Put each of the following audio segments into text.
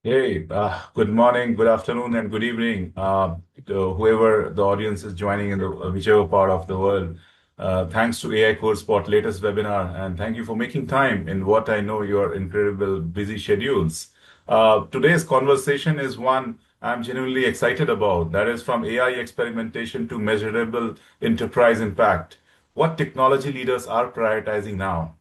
Hey, good morning, good afternoon, and good evening to whoever the audience is joining in the whichever part of the world. Thanks to AI Course Spot latest webinar, and thank you for making time in what I know your incredible busy schedules. Today's conversation is one I'm genuinely excited about. That is from AI experimentation to measurable enterprise impact. What technology leaders are prioritizing now?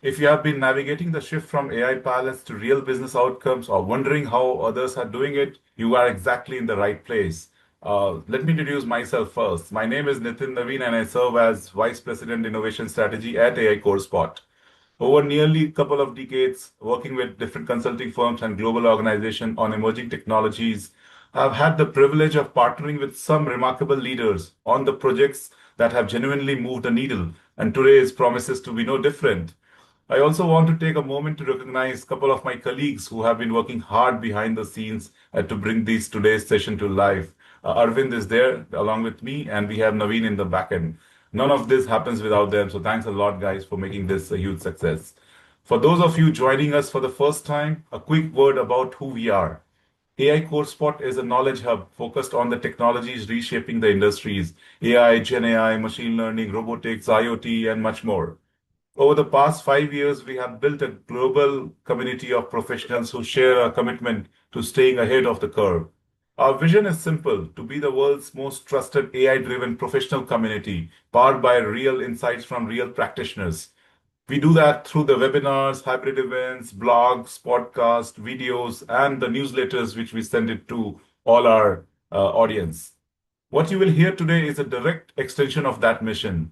If you have been navigating the shift from AI pilots to real business outcomes or wondering how others are doing it, you are exactly in the right place. Let me introduce myself first. My name is Nitin Naveen and I serve as Vice President Innovation Strategy at AI CoreSpot. Over nearly a couple of decades, working with different consulting firms and global organizations on emerging technologies, I've had the privilege of partnering with some remarkable leaders on the projects that have genuinely moved the needle, and today's promises to be no different. I also want to take a moment to recognize a couple of my colleagues who have been working hard behind the scenes to bring today's session to life. Arvind is there along with me, and we have Naveen in the back end. None of this happens without them, so thanks a lot, guys, for making this a huge success. For those of you joining us for the first time, a quick word about who we are. AI CoreSpot is a knowledge hub focused on the technologies reshaping the industries: AI, Gen AI, machine learning, robotics, IoT, and much more. Over the past 5 years, we have built a global community of professionals who share a commitment to staying ahead of the curve. Our vision is simple: to be the world's most trusted AI-driven professional community, powered by real insights from real practitioners. We do that through the webinars, hybrid events, blogs, podcasts, videos, and the newsletters which we send it to all our audience. What you will hear today is a direct extension of that mission.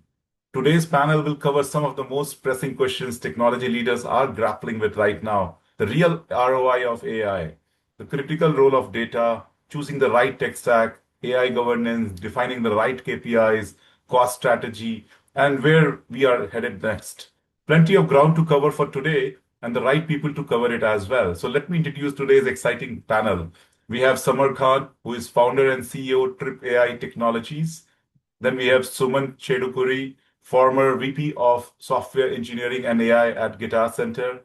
Today's panel will cover some of the most pressing questions technology leaders are grappling with right now: the real ROI of AI, the critical role of data, choosing the right tech stack, AI governance, defining the right KPIs, cost strategy, and where we are headed next. Plenty of ground to cover for today and the right people to cover it as well. So let me introduce today's exciting panel. We have Samar Khan, who is founder and CEO Trip AI Technologies. Then we have Suman Chedukuri, former VP of Software Engineering and AI at Guitar Center.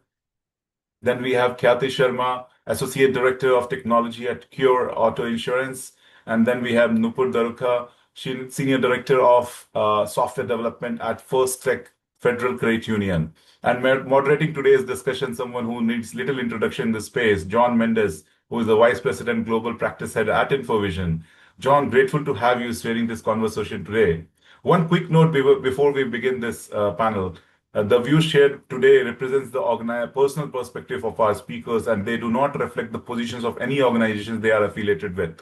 Then we have Khyati Sharma, Associate Director of Technology at Cure Auto Insurance. And then we have Nupur Daruka, Senior Director of Software Development at First Tech Federal Credit Union. And moderating today's discussion, someone who needs little introduction in the space, John Mendes, who is the Vice President Global Practice Head at Infovision. John, grateful to have you sharing this conversation today. One quick note before we begin this panel. The views shared today represents the personal perspective of our speakers, and they do not reflect the positions of any organizations they are affiliated with.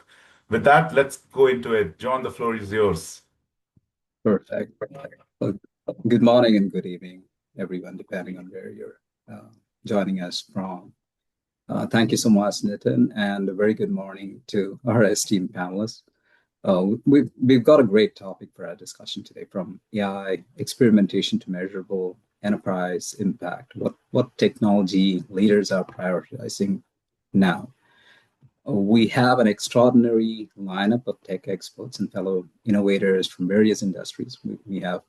With that, let's go into it. John, the floor is yours. Perfect. Well, good morning and good evening, everyone, depending on where you're joining us from. Thank you so much, Nitin, and a very good morning to our esteemed panelists. We've got a great topic for our discussion today, from AI experimentation to measurable enterprise impact. What technology leaders are prioritizing now? We have an extraordinary lineup of tech experts and fellow innovators from various industries. We have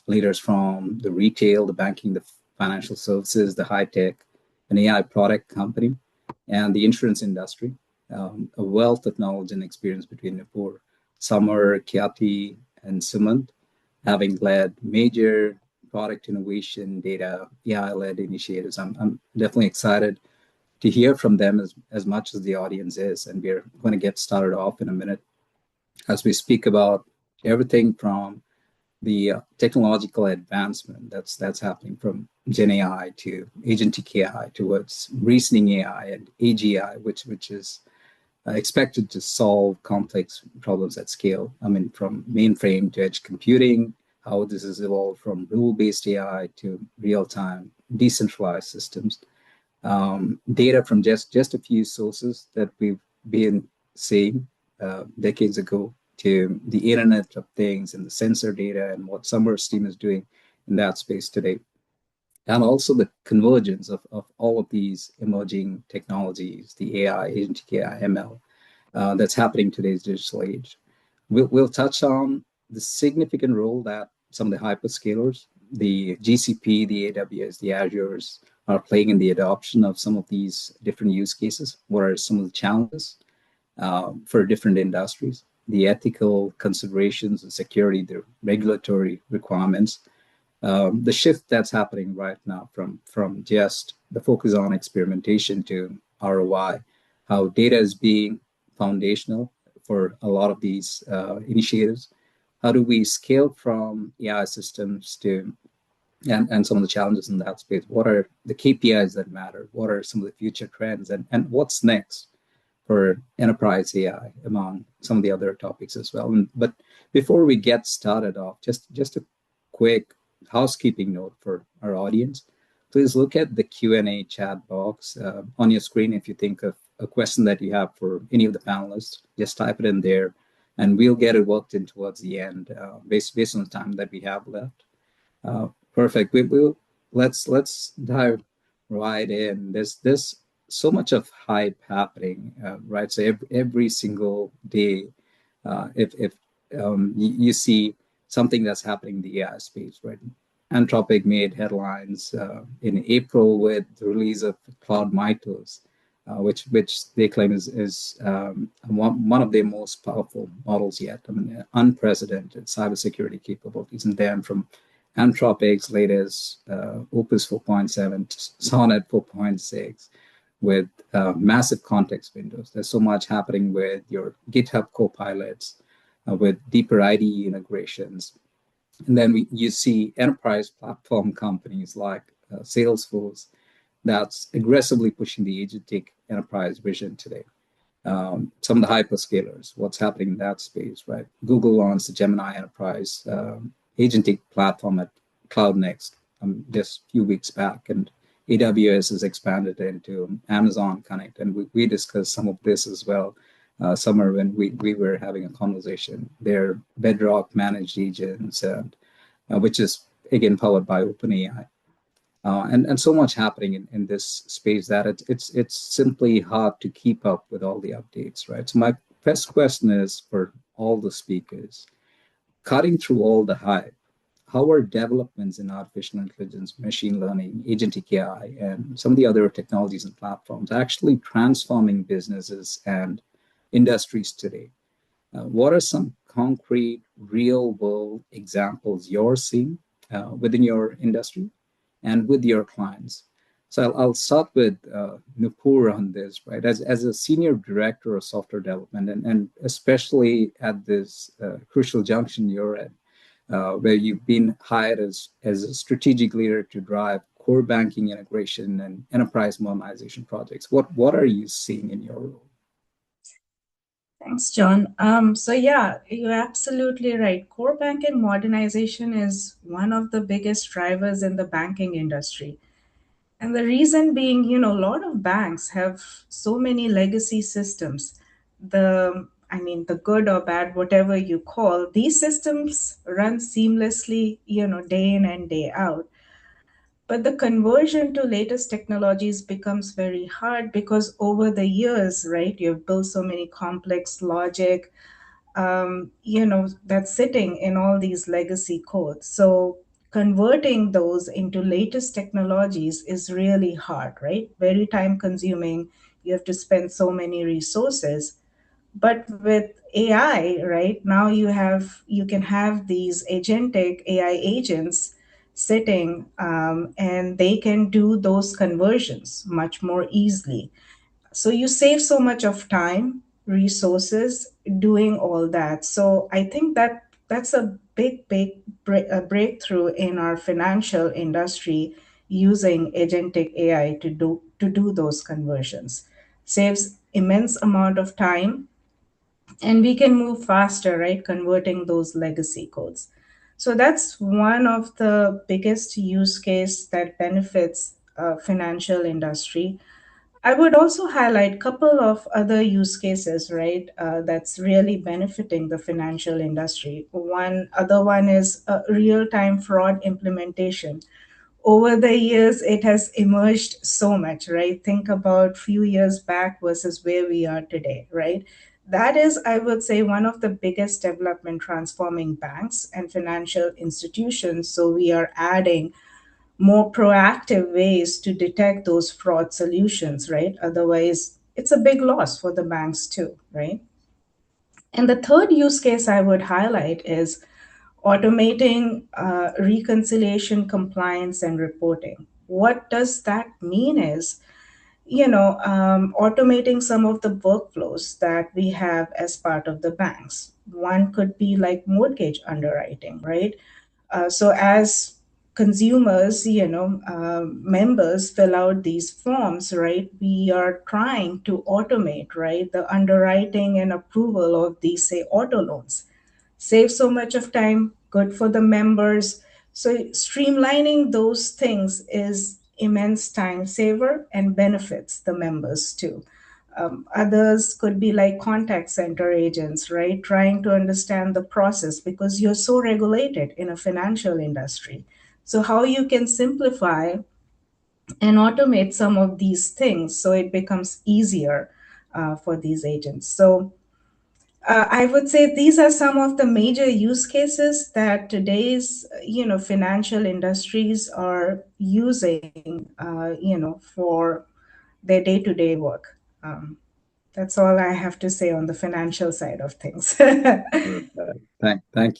leaders from the retail, the banking, the financial services, the high tech, an AI product company, and the insurance industry. A wealth of knowledge and experience between Nupur, Samar, Khyati, and Sumant, having led major product innovation, data, AI-led initiatives. I'm definitely excited to hear from them as much as the audience is. And we're going to get started off in a minute as we speak about everything from the technological advancement that's happening, from Gen AI to agentic AI towards reasoning AI and AGI, which is expected to solve complex problems at scale. I mean, from mainframe to edge computing, how this has evolved from rule-based AI to real-time decentralized systems. Data from just a few sources that we've been seeing decades ago, to the Internet of Things and the sensor data and what Summers team is doing in that space today. And also the convergence of all of these emerging technologies, the AI, agentic AI, ML, that's happening in today's digital age. We'll touch on the significant role that some of the hyperscalers the GCP, the AWS, the Azures are playing in the adoption of some of these different use cases? What are some of the challenges for different industries? The ethical considerations, the security, the regulatory requirements, the shift that's happening right now from just the focus on experimentation to ROI, how data is being foundational for a lot of these initiatives. How do we scale from AI systems to and some of the challenges in that space? What are the KPIs that matter? What are some of the future trends, and what's next for enterprise AI, among some of the other topics as well. But before we get started off, just a quick housekeeping note for our audience. Please look at the Q&A chat box on your screen. If you think of a question that you have for any of the panelists, just type it in there, and we'll get it worked in towards the end, based on the time that we have left. Perfect. Will let's dive right in. There's so much of hype happening, right? So every single day, if you see something that's happening in the AI space, right? Anthropic made headlines in April with the release of Cloud Mythos, which they claim is one of their most powerful models yet. I mean, unprecedented cybersecurity capabilities, and then from Anthropic's latest Opus 4.7, Sonnet 4.6, with massive context windows. There's so much happening with your GitHub copilots, with deeper IDE integrations. And then you see enterprise platform companies like Salesforce that's aggressively pushing the agentic enterprise vision today. Some of the hyperscalers, what's happening in that space, right? Google launched the Gemini Enterprise agentic platform at Cloud Next just a few weeks back, and AWS has expanded into Amazon Connect, and we discussed some of this as well. Summer, when we were having a conversation, their Bedrock managed agents, and which is again powered by OpenAI. And so much happening in this space that it's simply hard to keep up with all the updates, right? So my first question is for all the speakers, cutting through all the hype, how are developments in artificial intelligence, machine learning, agentic AI, and some of the other technologies and platforms actually transforming businesses and industries today? What are some concrete, real-world examples you're seeing within your industry and with your clients? So I'll start with Nupur on this, right? As a senior director of software development, and especially at this crucial junction you're at, where you've been hired as a strategic leader to drive core banking integration and enterprise modernization projects. What are you seeing in your role? Thanks, John. So yeah, you're absolutely right. Core banking modernization is one of the biggest drivers in the banking industry. And the reason being, a lot of banks have so many legacy systems. The good or bad, whatever you call, these systems run seamlessly, day in and day out. But the conversion to latest technologies becomes very hard because over the years, right, you've built so many complex logic, that's sitting in all these legacy codes. So converting those into latest technologies is really hard, right? Very time consuming. You have to spend so many resources. But with AI, right, now you can have these agentic AI agents sitting, and they can do those conversions much more easily. So you save so much of time, resources doing all that. So I think that's a breakthrough in our financial industry, using agentic AI to do those conversions. Saves immense amount of time, and we can move faster, right, converting those legacy codes. So that's one of the biggest use case that benefits financial industry. I would also highlight a couple of other use cases, right, that's really benefiting the financial industry. One other one is real-time fraud implementation. Over the years, it has emerged so much, right? Think about few years back versus where we are today, right? that is, I would say, one of the biggest development transforming banks and financial institutions. So we are adding more proactive ways to detect those fraud solutions, right? Otherwise, it's a big loss for the banks too, right? And the third use case I would highlight is automating reconciliation, compliance, and reporting. What does that mean is, automating some of the workflows that we have as part of the banks. One could be like mortgage underwriting, right? So as consumers, members fill out these forms, right? We are trying to automate, right, the underwriting and approval of these, say, auto loans. Save so much of time, good for the members. So streamlining those things is immense time saver and benefits the members too. Others could be like contact center agents, right? Trying to understand the process because you're so regulated in a financial industry. So, how you can simplify and automate some of these things so it becomes easier for these agents. So, I would say these are some of the major use cases that today's, financial industries are using, for their day-to-day work. That's all I have to say on the financial side of things. Thank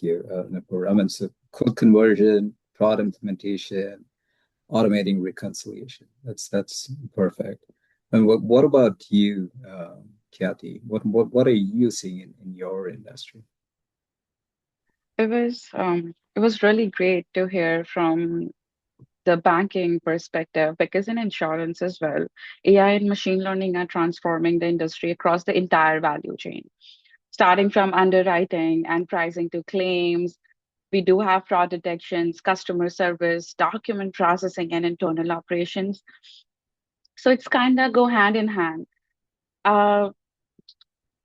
you, Nupur. I mean, so code conversion, fraud implementation, automating reconciliation. That's perfect. And what about you, Kathy? What are you seeing in your industry? It was really great to hear from the banking perspective because in insurance as well, AI and machine learning are transforming the industry across the entire value chain, starting from underwriting and pricing to claims. We do have fraud detections, customer service, document processing, and internal operations. So it's kind of go hand in hand. Uh,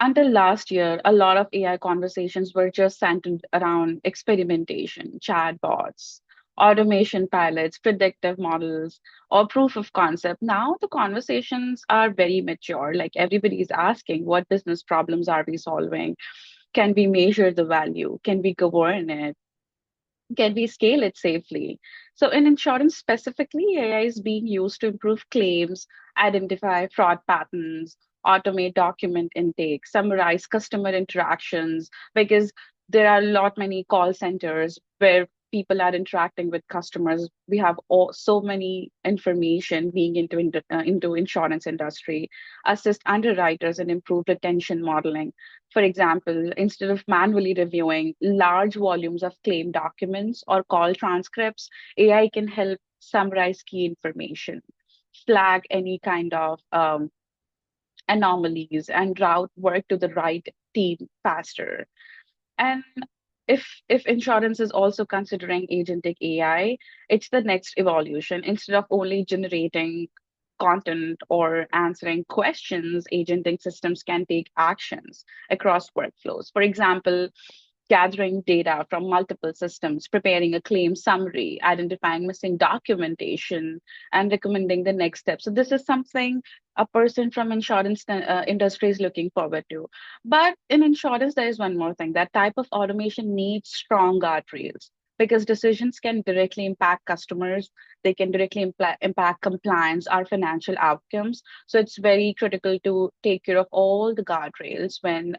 Until last year, a lot of AI conversations were just centered around experimentation, chatbots, automation pilots, predictive models, or proof of concept. Now the conversations are very mature. Like everybody is asking, what business problems are we solving? Can we measure the value? Can we govern it? Can we scale it safely? So, in insurance specifically, AI is being used to improve claims, identify fraud patterns, automate document intake, summarize customer interactions, because there are a lot many call centers where people are interacting with customers. We have so many information being into insurance industry, assist underwriters and improve retention modeling. For example, instead of manually reviewing large volumes of claim documents or call transcripts, AI can help summarize key information, flag any kind of anomalies, and route work to the right team faster. And if insurance is also considering agentic AI, it's the next evolution. Instead of only generating content or answering questions, agentic systems can take actions across workflows. For example, gathering data from multiple systems, preparing a claim summary, identifying missing documentation, and recommending the next step. So this is something a person from insurance industry is looking forward to. But in insurance, there is one more thing. That type of automation needs strong guardrails because decisions can directly impact customers. They can directly impact compliance, our financial outcomes. So it's very critical to take care of all the guardrails when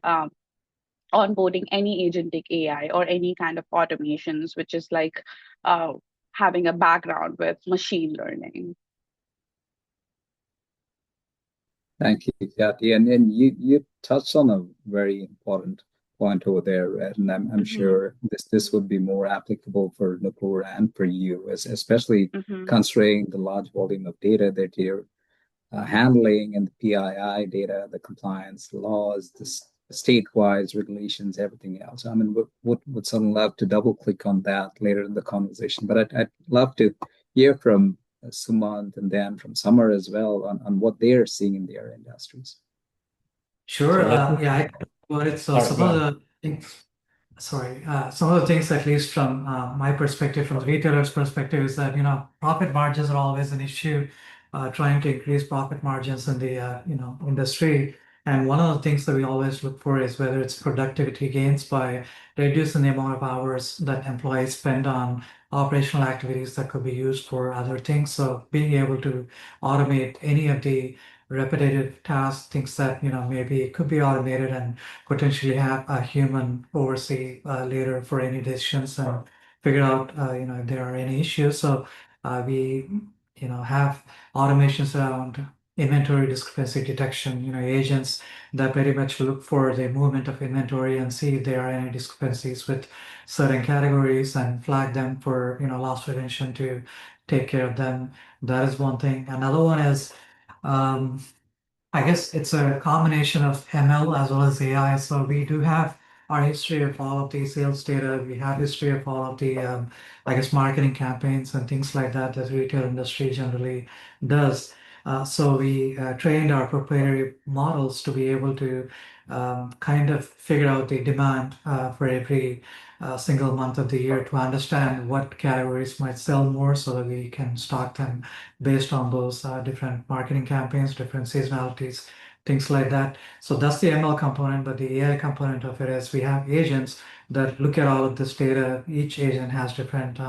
onboarding any agentic AI or any kind of automations, which is like uh, having a background with machine learning. Thank you, Kathy. And then you touched on a very important point over there, right? And I'm Mhm. sure this would be more applicable for Nupur and for you, especially Mm-hmm. considering the large volume of data that you're handling and the PII data, the compliance laws, the state-wise regulations, everything else. I mean, would someone love to double click on that later in the conversation? But I'd love to hear from Sumant and then from Summer as well on what they're seeing in their industries. Sure. So let me, Yeah, well, it's all right, some go of ahead. the things. Sorry, some of the things, at least from my perspective, from the retailer's perspective, is that profit margins are always an issue. Trying to increase profit margins in the industry, And one of the things that we always look for is whether it's productivity gains by reducing the amount of hours that employees spend on operational activities that could be used for other things. So being able to automate any of the repetitive tasks, things that, maybe could be automated and potentially have a human oversee later for any decisions and figure out, if there are any issues. So we, have automations around inventory discrepancy detection, agents that very much look for the movement of inventory and see if there are any discrepancies with certain categories and flag them for, loss prevention to take care of them. That is one thing. Another one is, um, I guess it's a combination of ML as well as AI. So we do have our history of all of the sales data. We have history of all of the, I guess, marketing campaigns and things like that that the retail industry generally does. So we trained our proprietary models to be able to kind of figure out the demand for every single month of the year to understand what categories might sell more so that we can stock them based on those different marketing campaigns, different seasonalities, things like that. So that's the ML component, but the AI component of it is we have agents that look at all of this data. Each agent has different,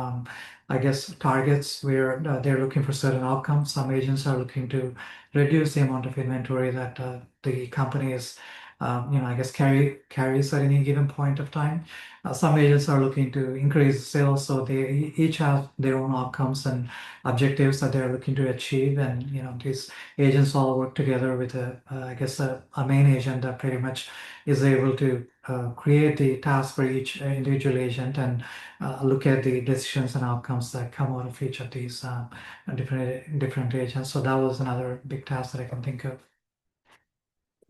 I guess, targets where they're looking for certain outcomes. Some agents are looking to reduce the amount of inventory that the company is, I guess, carries at any given point of time. Some agents are looking to increase sales, so they each have their own outcomes and objectives that they're looking to achieve. And these agents all work together with I guess a main agent that pretty much is able to create the task for each individual agent and look at the decisions and outcomes that come out of each of these different agents. So that was another big task that I can think of.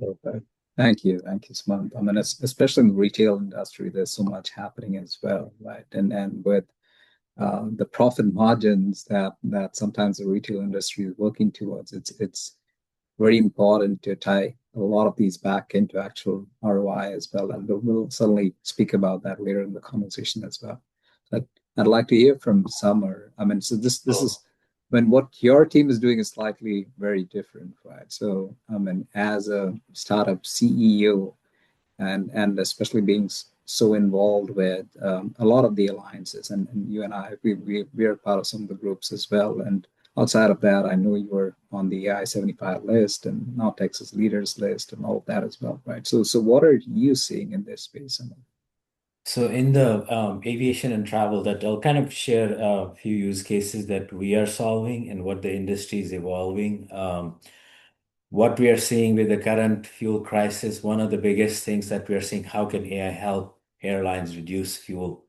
Perfect. Thank you, Sumant. I mean, especially in the retail industry, there's so much happening as well, right? And with the profit margins that sometimes the retail industry is working towards, it's very important to tie a lot of these back into actual ROI as well. And we'll certainly speak about that later in the conversation as well. But I'd like to hear from Summer. I mean, so this is when what your team is doing is slightly very different, right? So I mean, as a startup CEO, and especially being so involved with a lot of the alliances, and you and I, we are part of some of the groups as well. And outside of that, I know you were on the AI 75 list and now Texas Leaders list and all of that as well, right? So what are you seeing in this space? So in the aviation and travel, that I'll kind of share a few use cases that we are solving and what the industry is evolving. What we are seeing with the current fuel crisis, one of the biggest things that we are seeing, how can AI help airlines reduce fuel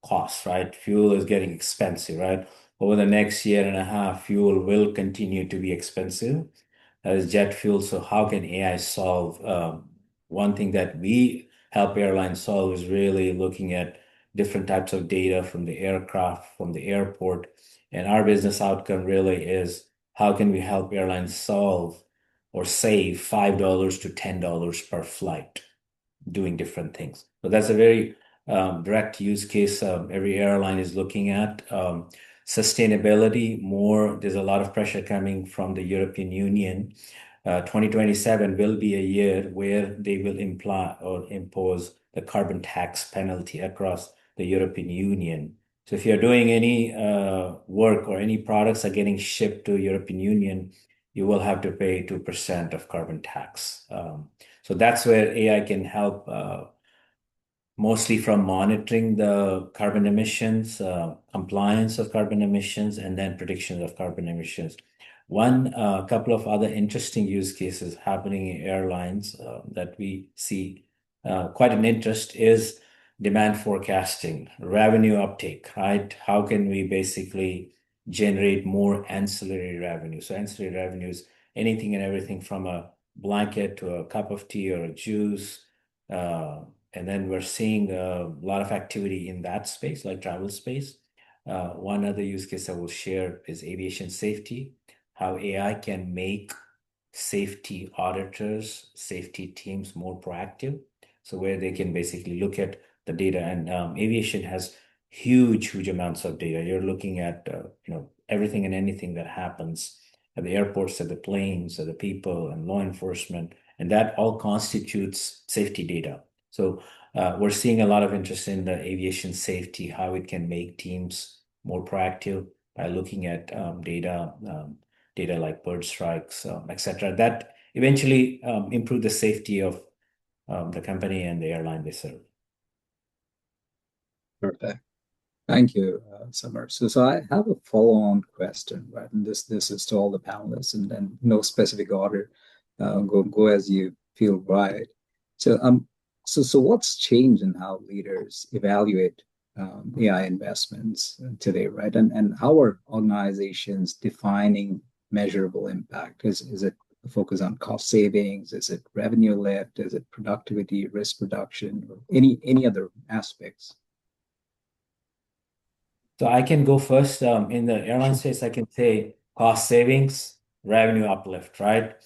costs, right? Fuel is getting expensive, right? Over the next year and a half, fuel will continue to be expensive as jet fuel. So how can AI solve? One thing that we help airlines solve is really looking at different types of data from the aircraft, from the airport. And our business outcome really is how can we help airlines solve or save $5 to $10 per flight doing different things. So that's a very direct use case every airline is looking at. Sustainability, there's a lot of pressure coming from the European Union. 2027 will be a year where they will impose the carbon tax penalty across the European Union. So if you're doing any work or any products are getting shipped to European Union, you will have to pay 2% of carbon tax. So that's where AI can help, mostly from monitoring the carbon emissions, compliance of carbon emissions, and then prediction of carbon emissions. One couple of other interesting use cases happening in airlines that we see quite an interest is demand forecasting, revenue uptake, right? How can we basically generate more ancillary revenue? So ancillary revenues, anything and everything from a blanket to a cup of tea or a juice. And then we're seeing a lot of activity in that space, like travel space. One other use case I will share is aviation safety, how AI can make safety auditors, safety teams more proactive. So where they can basically look at the data, and aviation has huge amounts of data. You're looking at everything and anything that happens at the airports, at the planes, at the people, and law enforcement, and that all constitutes safety data. So we're seeing a lot of interest in the aviation safety, how it can make teams more proactive by looking at data like bird strikes, etc. That eventually improve the safety of the company and the airline they serve. Perfect. Thank you, Samar. So I have a follow-on question, right? And this is to all the panelists, and then no specific order. Go as you feel right. So what's changed in how leaders evaluate AI investments today, right? And how are organizations defining measurable impact? Is it a focus on cost savings? Is it revenue lift? Is it productivity, risk reduction, or any other aspects? So I can go first. In the airline space, I can say cost savings, revenue uplift, right?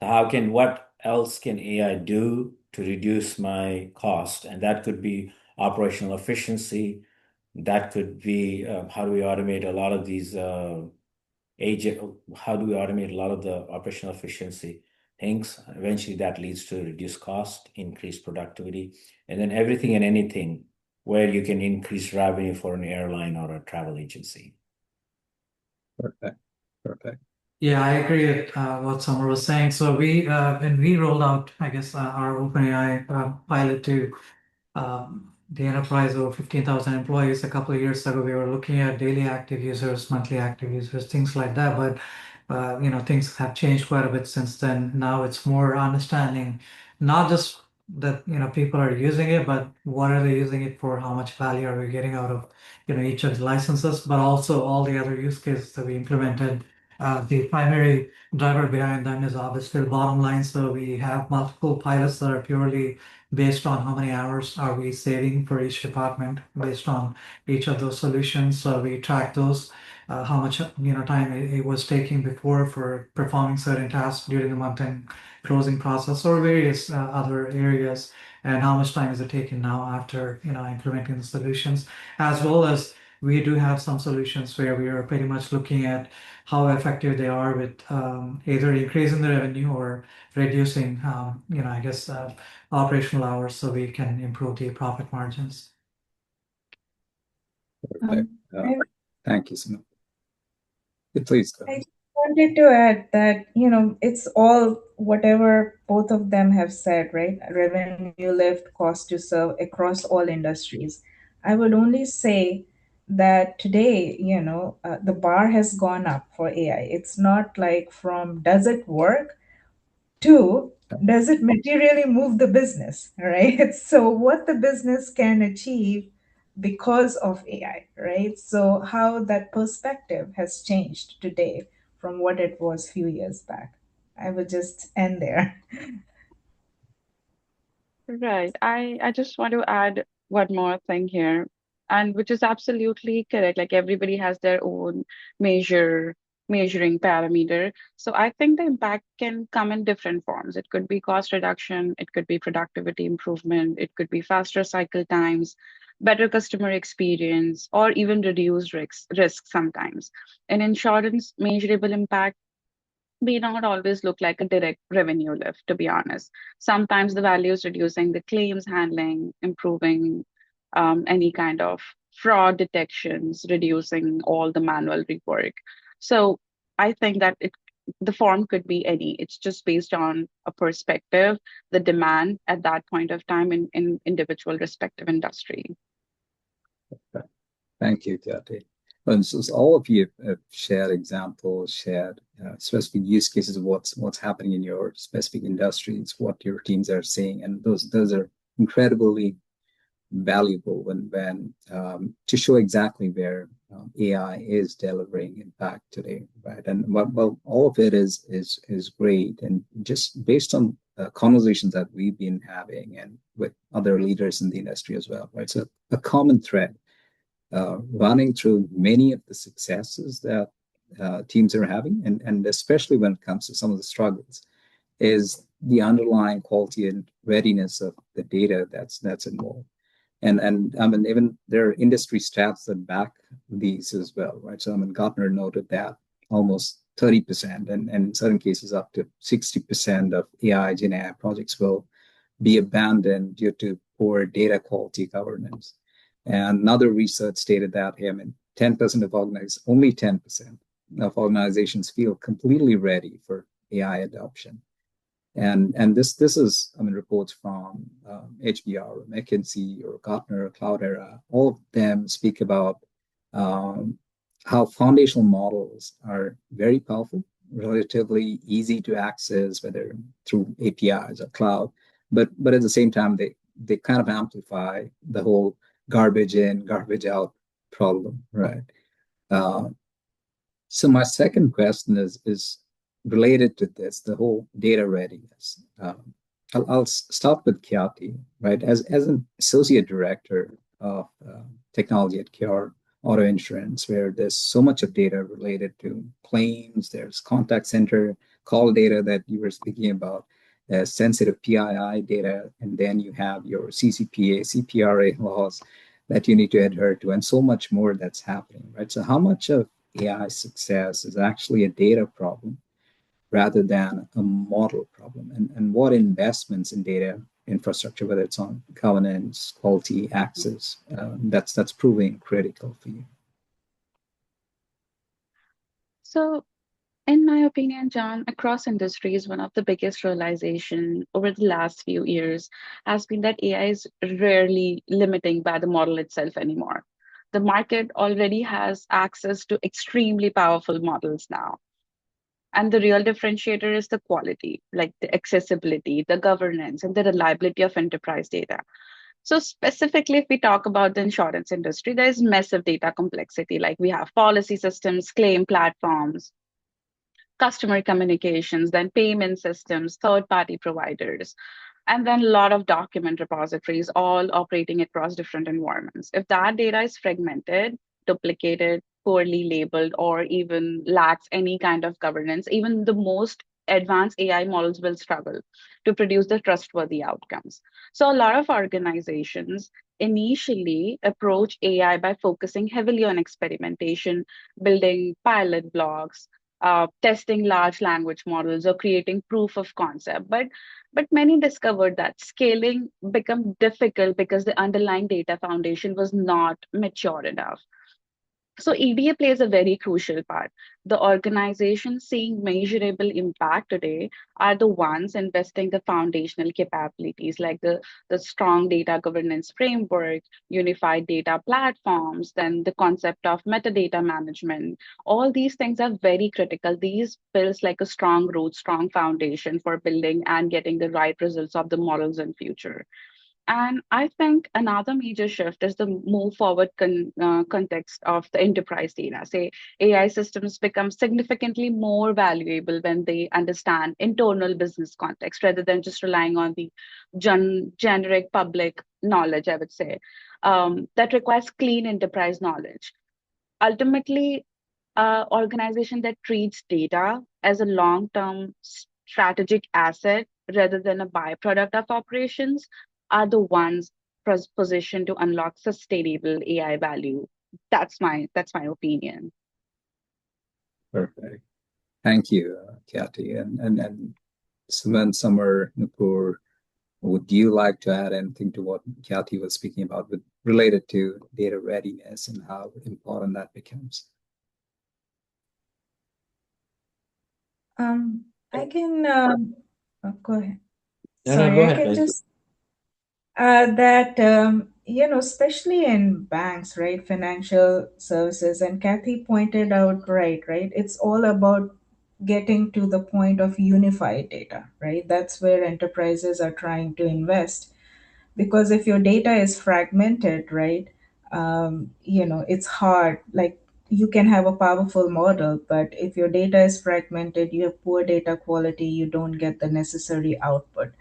So what else can AI do to reduce my cost? And that could be operational efficiency. That could be how do we automate a lot of these agent? How do we automate a lot of the operational efficiency things? Eventually, that leads to reduced cost, increased productivity, and then everything and anything where you can increase revenue for an airline or a travel agency. Perfect. Perfect. Yeah, I agree with what Samar was saying. So when we rolled out, I guess, our OpenAI pilot to the enterprise over 15,000 employees a couple of years ago, we were looking at daily active users, monthly active users, things like that. But things have changed quite a bit since then. Now it's more understanding, not just that people are using it, but what are they using it for? How much value are we getting out of each of the licenses? But also all the other use cases that we implemented. The primary driver behind them is obviously the bottom line. So we have multiple pilots that are purely based on how many hours are we saving for each department based on each of those solutions. So we track those, how much time it was taking before for performing certain tasks during the month-end closing process or various other areas, and how much time is it taking now after implementing the solutions, as well as we do have some solutions where we are pretty much looking at how effective they are with either increasing the revenue or reducing, I guess, operational hours so we can improve the profit margins. Perfect. Thank you, Sunil. Please go ahead. I wanted to add that, it's all whatever both of them have said, right? Revenue lift, cost to serve across all industries. I would only say that today, the bar has gone up for AI. It's not like from does it work to does it materially move the business, right? So what the business can achieve because of AI, right? So how that perspective has changed today from what it was a few years back. I would just end there. Right. I just want to add one more thing here, and which is absolutely correct. Like everybody has their own measuring parameter. So I think the impact can come in different forms. It could be cost reduction, it could be productivity improvement, it could be faster cycle times, better customer experience, or even reduced risk sometimes. In insurance, measurable impact may not always look like a direct revenue lift, to be honest. Sometimes the value is reducing the claims handling, improving any kind of fraud detections, reducing all the manual rework. So I think that the form could be any. It's just based on a perspective, the demand at that point of time in individual respective industry. Thank you, Jyoti. And so all of you have shared examples, shared specific use cases of what's happening in your specific industries, what your teams are seeing, and those are incredibly valuable when to show exactly where AI is delivering impact today, right? And well, all of it is great, and just based on conversations that we've been having and with other leaders in the industry as well, right? So a common thread running through many of the successes that teams are having, and especially when it comes to some of the struggles, is the underlying quality and readiness of the data that's involved. And I mean, even there are industry stats that back these as well, right? So I mean, Gartner noted that almost 30%, and in certain cases up to 60% of AI Gen AI projects will be abandoned due to poor data quality governance. And another research stated that, hey, I mean, 10% of only 10% of organizations feel completely ready for AI adoption. And this is, I mean, reports from HBR or McKinsey or Gartner or Cloudera. All of them speak about um, how foundational models are very powerful, relatively easy to access, whether through APIs or cloud, but at the same time they kind of amplify the whole garbage in, garbage out problem, right? Uh, so my second question is related to this, the whole data readiness. I'll start with Kyati, right? As an associate director of technology at Care Auto Insurance, where there's so much of data related to claims, there's contact center call data that you were speaking about, sensitive PII data, and then you have your CCPA, CPRA laws that you need to adhere to, and so much more that's happening, right? So how much of AI success is actually a data problem rather than a model problem? And what investments in data infrastructure, whether it's on governance, quality, access, that's proving critical for you? So, in my opinion, John, across industries, one of the biggest realization over the last few years has been that AI is rarely limiting by the model itself anymore. The market already has access to extremely powerful models now. And the real differentiator is the quality, like the accessibility, the governance, and the reliability of enterprise data. So specifically, if we talk about the insurance industry, there is massive data complexity. Like we have policy systems, claim platforms, customer communications, then payment systems, third-party providers, and then a lot of document repositories all operating across different environments. If that data is fragmented, duplicated, poorly labeled, or even lacks any kind of governance, even the most advanced AI models will struggle to produce the trustworthy outcomes. So a lot of organizations initially approach AI by focusing heavily on experimentation, building pilot blocks, testing large language models, or creating proof of concept. But many discovered that scaling became difficult because the underlying data foundation was not mature enough. So EDA plays a very crucial part. The organizations seeing measurable impact today are the ones investing the foundational capabilities like the strong data governance framework, unified data platforms, then the concept of metadata management. All these things are very critical. These builds like a strong root, strong foundation for building and getting the right results of the models in future. And I think another major shift is the move forward context of the enterprise data. Say, AI systems become significantly more valuable when they understand internal business context rather than just relying on the generic public knowledge, I would say. That requires clean enterprise knowledge. Ultimately, organization that treats data as a long-term strategic asset rather than a byproduct of operations are the ones positioned to unlock sustainable AI value. That's my opinion. Perfect. Thank you, Kathy. And Suman, Summer, Nupur, would you like to add anything to what Kathy was speaking about related to data readiness and how important that becomes? I can go ahead. No, no, Sorry, go I ahead, can please. just that especially in banks, right, financial services, and Kathy pointed out right, it's all about getting to the point of unified data, right? That's where enterprises are trying to invest, because if your data is fragmented, right, it's hard. Like, you can have a powerful model, but if your data is fragmented, you have poor data quality, you don't get the necessary output.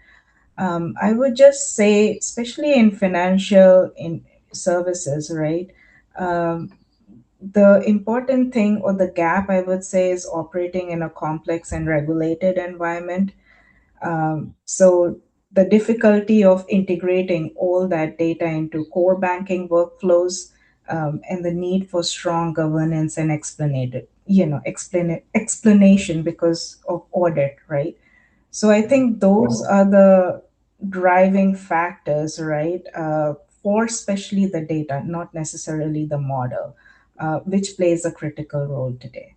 I would just say, especially in financial in services, right? Um, the important thing, or the gap, I would say, is operating in a complex and regulated environment. So the difficulty of integrating all that data into core banking workflows, and the need for strong governance and explanation because of audit, right? So I think those are the driving factors, right, for especially the data, not necessarily the model, which plays a critical role today.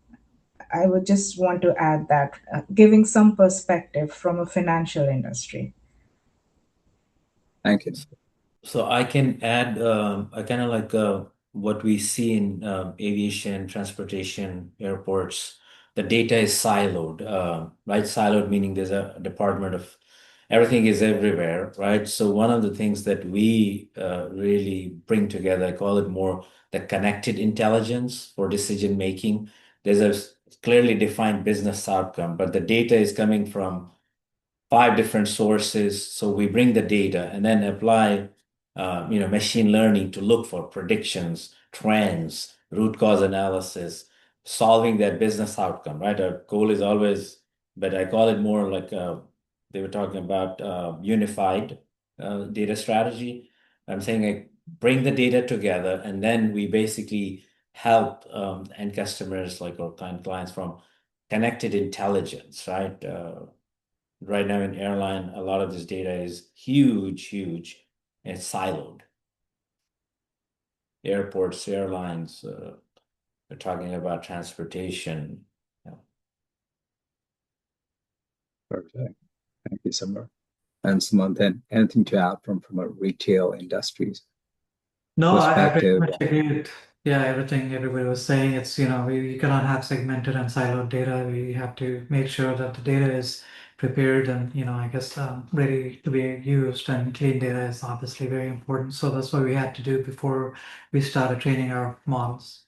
I would just want to add that, giving some perspective from a financial industry. Thank you. So I can add, I kind of like what we see in aviation, transportation, airports. The data is siloed, right? Siloed meaning there's a department of everything is everywhere, right? So one of the things that we really bring together, I call it more the connected intelligence for decision making. There's a clearly defined business outcome, but the data is coming from five different sources. So we bring the data and then apply, machine learning to look for predictions, trends, root cause analysis, solving that business outcome, right? Our goal is always, but I call it more like they were talking about unified data strategy. I'm saying like bring the data together and then we basically help end customers like our clients from connected intelligence, right? Right now in airline, a lot of this data is huge, huge, and it's siloed. Airports, airlines, we're talking about transportation. Yeah. Perfect. Thank you, Samar. And Samantha, anything to add from a retail industry's No, I pretty perspective? much agree with everything everybody was saying. It's, we cannot have segmented and siloed data. We have to make sure that the data is prepared and, I guess ready to be used. And clean data is obviously very important. So that's what we had to do before we started training our models.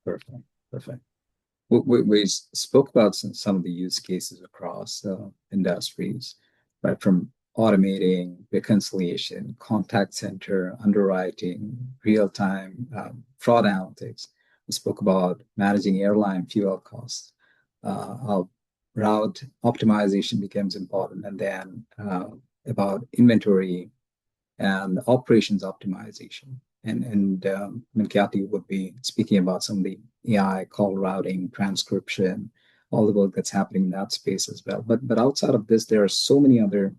Perfect. Perfect. We spoke about some of the use cases across industries, right? From automating reconciliation, contact center, underwriting, real-time fraud analytics. We spoke about managing airline fuel costs. How route optimization becomes important, and then about inventory and operations optimization. I mean, Kathy would be speaking about some of the AI call routing, transcription, all the work that's happening in that space as well. But outside of this, there are so many other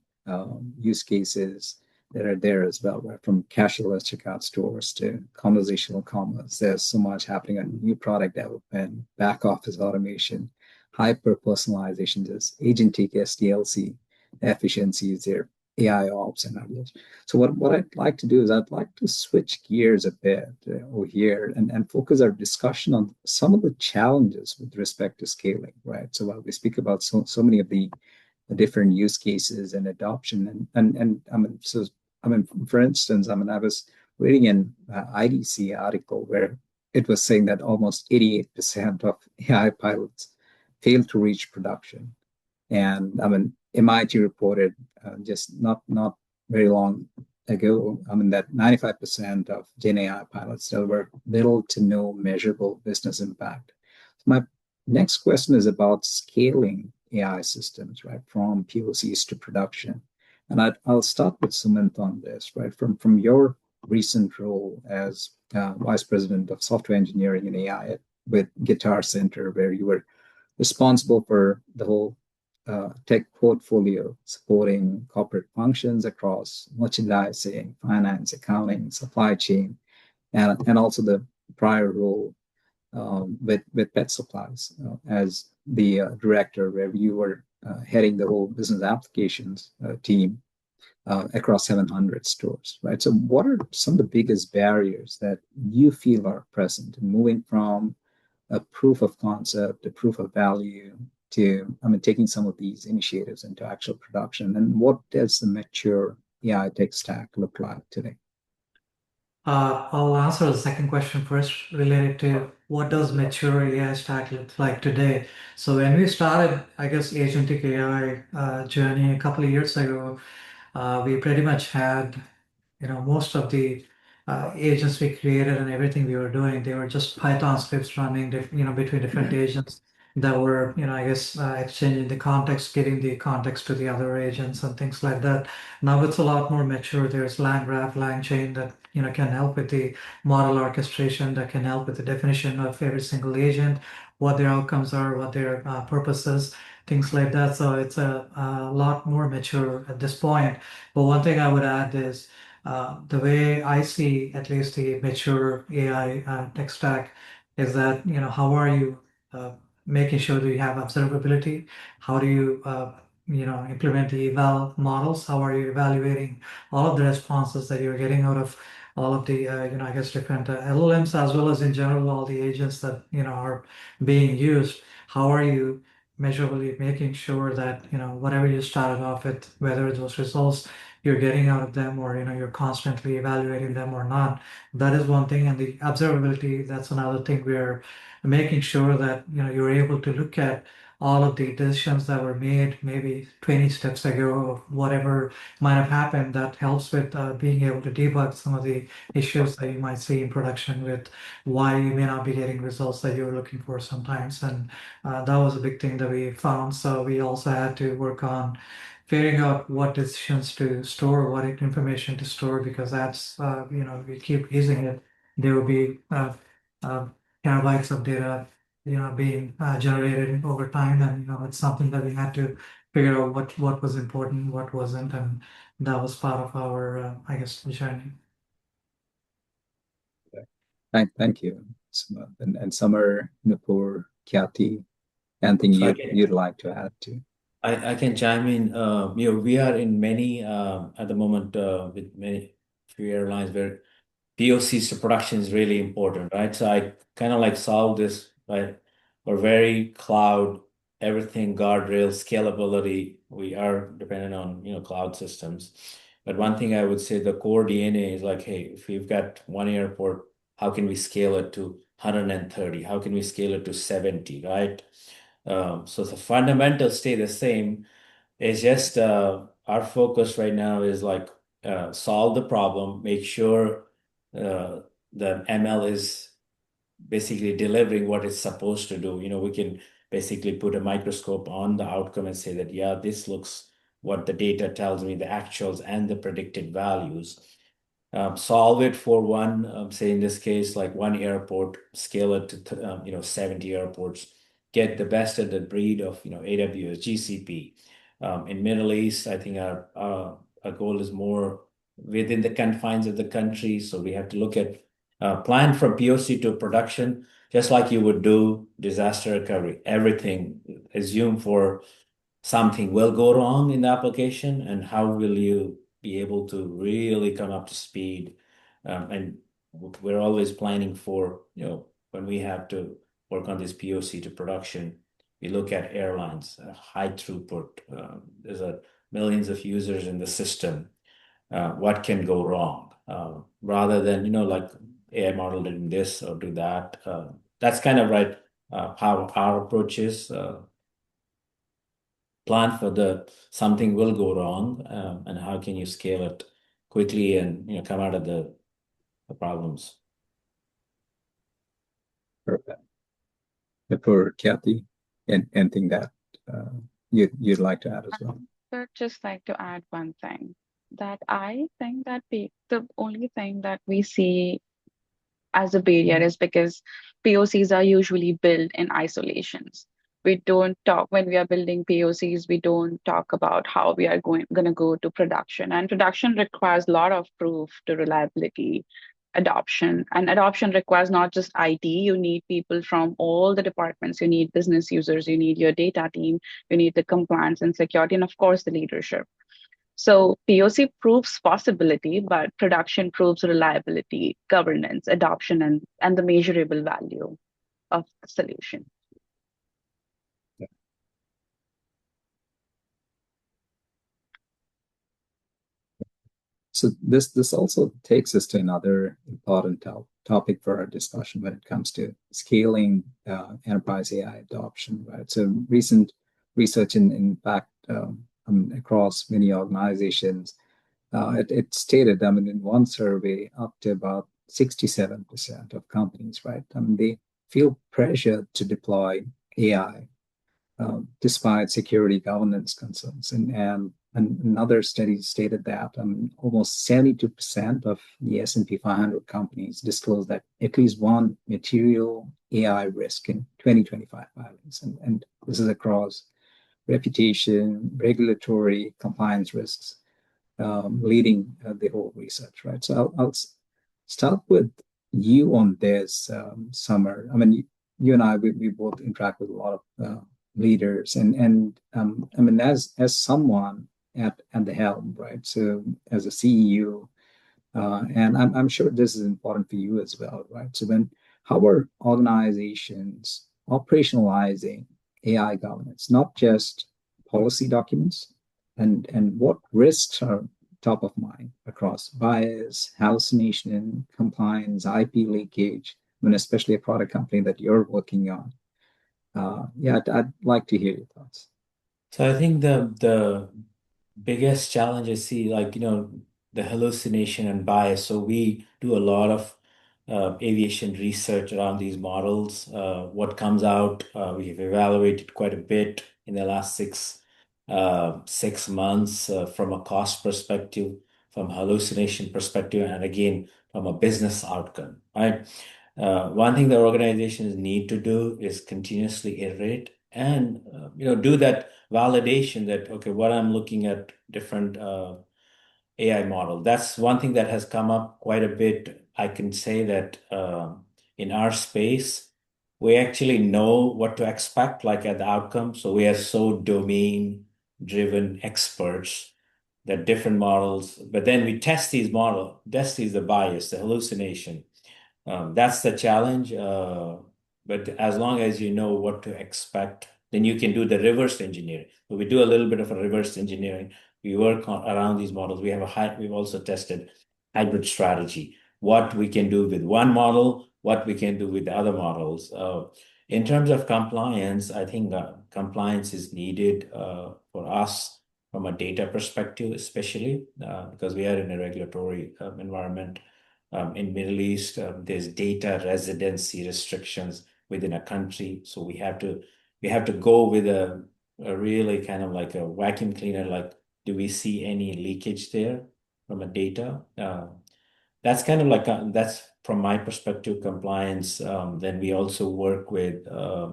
use cases that are there as well, right? From cashless checkout stores to conversational commerce. There's so much happening on new product development, back office automation, hyper personalization, just agentic SDLC efficiencies there, AI ops and others. So what I'd like to do is I'd like to switch gears a bit over here and focus our discussion on some of the challenges with respect to scaling, right? So while we speak about so many of the different use cases and adoption and for instance, I was reading an IDC article where it was saying that almost 88% of AI pilots fail to reach production. And MIT reported just not very long ago, that 95% of Gen AI pilots deliver little to no measurable business impact. So my next question is about scaling AI systems, right, from POCs to production. And I'll start with Sumant on this, right, from your recent role as Vice President of Software Engineering and AI with Guitar Center, where you were responsible for the whole tech portfolio, supporting corporate functions across merchandising, finance, accounting, supply chain, and also the prior role with Pet Supplies as the director, where you were heading the whole business applications team across 700 stores, right? So, what are some of the biggest barriers that you feel are present in moving from a proof of concept, a proof of value, to taking some of these initiatives into actual production? And what does the mature AI tech stack look like today? I'll answer the second question first, related to what does mature AI stack look like today. So when we started, I guess, agentic AI journey a couple of years ago, we pretty much had, most of the agents we created and everything we were doing, they were just Python scripts running, between different agents that were, I guess, exchanging the context, giving the context to the other agents and things like that. Now it's a lot more mature. There's LangGraph, LangChain that, can help with the model orchestration, that can help with the definition of every single agent, what their outcomes are, what their purpose is, things like that. So it's a lot more mature at this point. But one thing I would add is the way I see at least the mature AI tech stack is that, how are you making sure that you have observability? How do you implement the eval models? How are you evaluating all of the responses that you're getting out of all of the I guess different LLMs, as well as in general all the agents that are being used? How are you measurably making sure that whatever you started off with, whether those results you're getting out of them, or you're constantly evaluating them or not? That is one thing. And the observability, that's another thing. We're making sure that you're able to look at all of the decisions that were made maybe 20 steps ago, or whatever might have happened. That helps with being able to debug some of the issues that you might see in production with why you may not be getting results that you're looking for sometimes. And that was a big thing that we found. So we also had to work on figuring out what decisions to store, what information to store, because that's, we keep using it. There will be uh, terabytes of data, being generated over time. And, it's something that we had to figure out what was important, what wasn't. And that was part of our, I guess, journey. Thank you, Sumant. And Summer, Nupur, Khyati, anything So you'd like to add to? I can chime in. We are in many at the moment with many few airlines where POCs to production is really important, right? So I kind of like solve this, right? We're very cloud, everything, guardrail, scalability. We are dependent on, cloud systems. But one thing I would say the core DNA is like, hey, if we've got one airport, how can we scale it to 130? How can we scale it to 70, right? So the fundamentals stay the same. It's just our focus right now is like solve the problem, make sure the ML is basically delivering what it's supposed to do. We can basically put a microscope on the outcome and say that, yeah, this looks what the data tells me, the actuals and the predicted values. Solve it for one, say in this case, like one airport, scale it to 70 airports, get the best of the breed of AWS, GCP. In Middle East, I think our goal is more within the confines of the country. So we have to look at plan from POC to production, just like you would do disaster recovery. Everything assume for something will go wrong in the application, and how will you be able to really come up to speed? And we're always planning for, when we have to work on this POC to production, we look at airlines, high throughput. There's millions of users in the system. What can go wrong? Rather than, like AI model doing this or do that. That's kind of right how our approach is. Plan for the something will go wrong, and how can you scale it quickly and come out of the problems. Perfect. For Khyati, and anything that you'd like to add as well? I would just like to add one thing, that I think that the only thing that we see as a barrier is because POCs are usually built in isolations. We don't talk when we are building POCs, we don't talk about how we are going to go to production. And production requires a lot of proof to reliability, adoption. And adoption requires not just IT, you need people from all the departments, you need business users, you need your data team, you need the compliance and security, and of course the leadership. So POC proves possibility, but production proves reliability, governance, adoption, and the measurable value of the solution. So this also takes us to another important topic for our discussion when it comes to scaling enterprise AI adoption, right? So recent research, in fact, across many organizations, it stated, in one survey, up to about 67% of companies, right? They feel pressure to deploy AI despite security governance concerns. And another study stated that almost 72% of the S&P 500 companies disclose that at least one material AI risk in 2025 filings. And this is across reputation, regulatory, compliance risks, leading the whole research, right? So I'll start with you on this, Summer. I mean, you and I, we both interact with a lot of leaders, and I mean, as someone at the helm, right? So as a CEO, and I'm sure this is important for you as well, right? So how are organizations operationalizing AI governance, not just policy documents, and what risks are top of mind across bias, hallucination, compliance, IP leakage, I mean, especially a product company that you're working on. Yeah, I'd like to hear your thoughts. So I think the biggest challenge I see, like, the hallucination and bias. So we do a lot of aviation research around these models. What comes out, we have evaluated quite a bit in the last 6 months from a cost perspective, from hallucination perspective, and again from a business outcome, right? One thing that organizations need to do is continuously iterate and do that validation that, okay, what I'm looking at different AI model. That's one thing that has come up quite a bit. I can say that in our space, we actually know what to expect, like at the outcome. So we are so domain-driven experts that different models, but then we test these models, test these the bias, the hallucination. That's the challenge. But as long as you know what to expect, then you can do the reverse engineering. So we do a little bit of a reverse engineering. We work around these models. We've also tested hybrid strategy, what we can do with one model, what we can do with the other models. In terms of compliance, I think compliance is needed for us from a data perspective, especially because we are in a regulatory environment. In Middle East, there's data residency restrictions within a country, so we have to go with a really kind of like a vacuum cleaner. Like, do we see any leakage there from a data? That's kind of like that's from my perspective, compliance. Then we also work with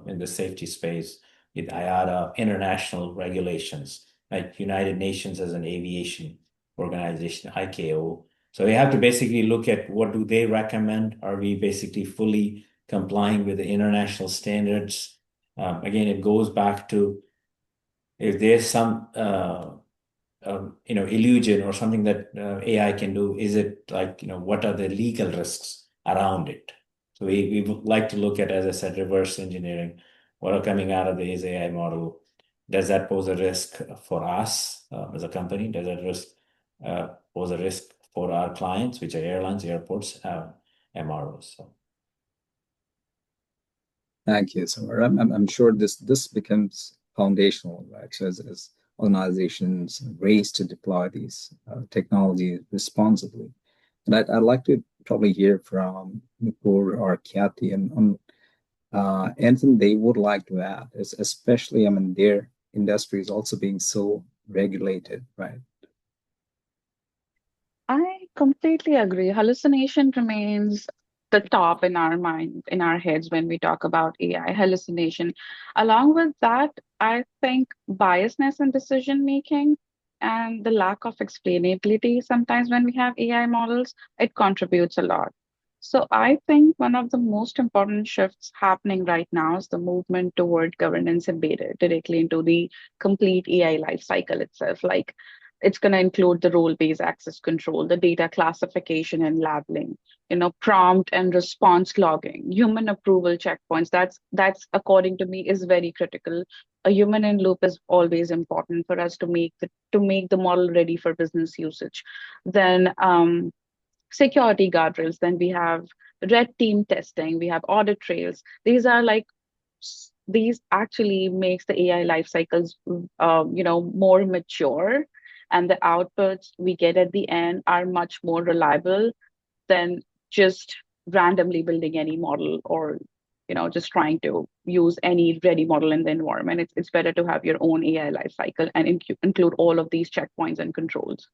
in the safety space with IATA international regulations, like United Nations as an aviation organization, ICAO. So we have to basically look at what do they recommend? Are we basically fully complying with the international standards? Again, it goes back to if there's some illusion or something that AI can do, is it like, what are the legal risks around it? So we would like to look at, as I said, reverse engineering. What are coming out of this AI model? Does that pose a risk for us as a company? Does that pose a risk for our clients, which are airlines, airports, MROs? So. Thank you, Samar. I'm sure this becomes foundational, right? So as organizations race to deploy these technologies responsibly. And I'd like to probably hear from Nupur or Kathy and anything they would like to add, especially, I mean, their industry is also being so regulated, right? I completely agree. Hallucination remains the top in our mind, in our heads when we talk about AI hallucination. Along with that, I think biasness in decision making and the lack of explainability sometimes when we have AI models, it contributes a lot. So I think one of the most important shifts happening right now is the movement toward governance embedded directly into the complete AI lifecycle itself. Like it's going to include the role-based access control, the data classification and labeling, prompt and response logging, human approval checkpoints. That's according to me is very critical. A human in loop is always important for us to make the model ready for business usage. Then security guardrails. Then we have red team testing. We have audit trails. These actually makes the AI life cycles, more mature, and the outputs we get at the end are much more reliable than just randomly building any model or just trying to use any ready model in the environment. It's better to have your own AI life cycle and include all of these checkpoints and controls.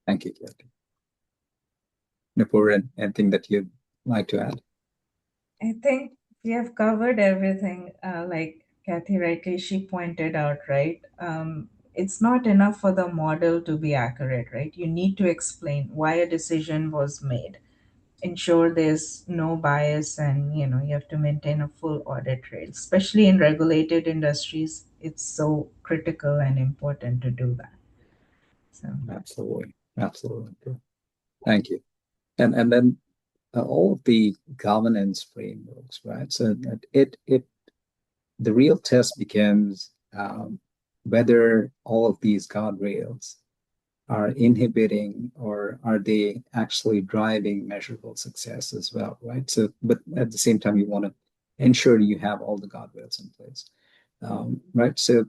Thank you, Kathy. Nupur, anything that you'd like to add? I think we have covered everything. Like Kathy rightly she pointed out, right? It's not enough for the model to be accurate, right? You need to explain why a decision was made, ensure there's no bias, and you have to maintain a full audit trail. Especially in regulated industries, it's so critical and important to do that. So Absolutely, absolutely. Thank you. And then all of the governance frameworks, right? So that it the real test becomes whether all of these guardrails are inhibiting or are they actually driving measurable success as well, right? So, but at the same time, you want to ensure you have all the guardrails in place, right? So,